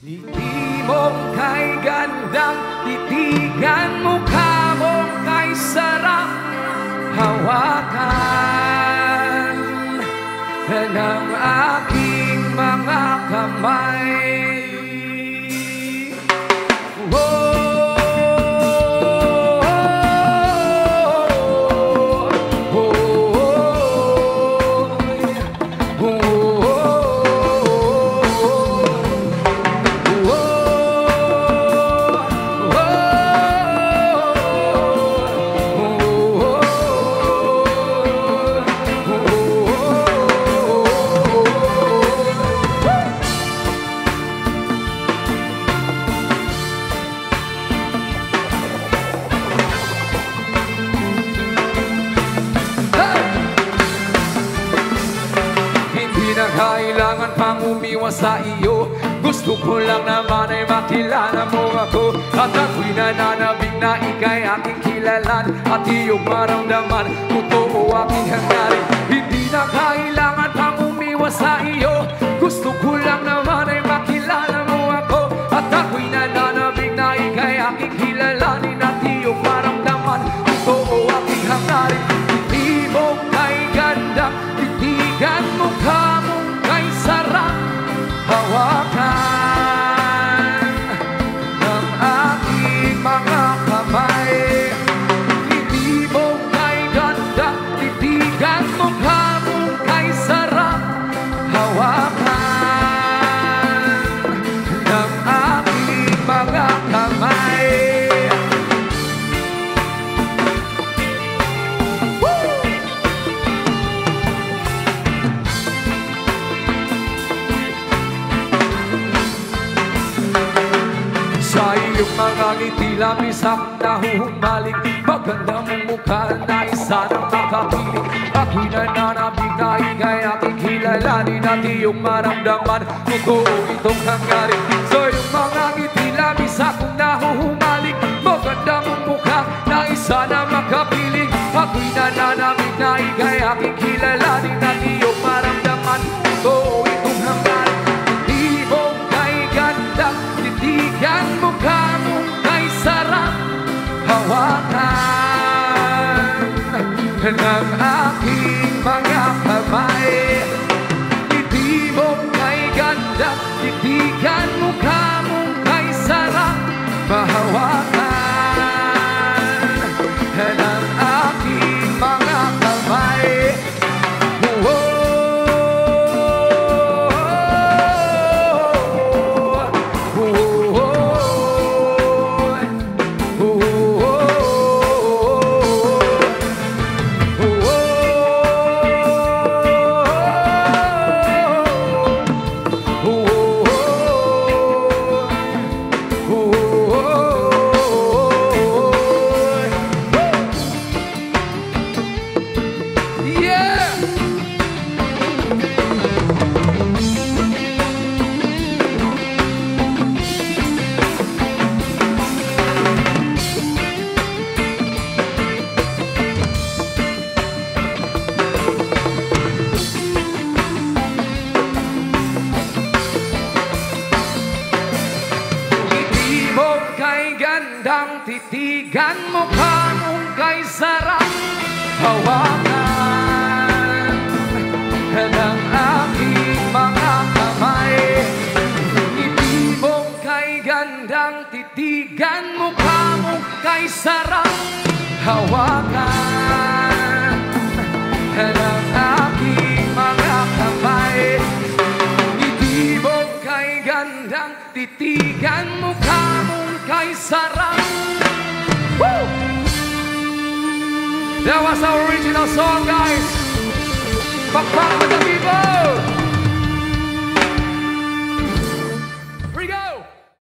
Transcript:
Ngiti mong kay gandang, titigan mukha mong kay sarap hawakan ng aking mga kamay. Kailangan pang umiwas sa iyo. Gusto ko lang naman ay makilala mo ako. At ako'y nananabik na ika'y aking kilalan at iyong maramdaman, totoo aking hangarin. Hindi na kailangan pang umiwas sa iyo. Gusto ko lang naman ay makilala mo ako. At ako'y nananabik na ika'y aking kilalanin at iyong maramdaman, totoo aking hangarin. Hindi mo kay ganda, titigan mo ka mo kay sarap hawakan ng aking mga kamay. Hindi mo kay ganda, titigan mo ka mo kay sarap hawakan ng aking mga kamay. Sa iyong mga ngiti, labis akong nahuhumaling. Maganda mong mukha na isa ng makapiling. Ako'y nananabik na ika'y aking kilalanin at iyong maramdaman, totoo itong hangarin. Sa iyong mga ngiti, labis akong nahuhumaling. Maganda mong mukha na isa ng makapiling. Ako'y nananabik na ika'y aking kilalanin at iyong maramdaman, totoo itong hangarin. Hindi mo kay ganda, titigan mo ka mo kay sarap hawakan ng aking mga kamay. Hindi mo kay ganda, titigan mo ka mo kay sarap mahawakan ng aking mga kamay. Titigan mo ka mong kay sarap hawakan ng aking mga kamay. Hindi mo kay gandang, titigan mo ka mong kay sarap hawakan ng aking mga kamay. Hindi mo kay gandang, titigan mo ka mong kay sarap. Woo! That was our original song, guys. Back with the people.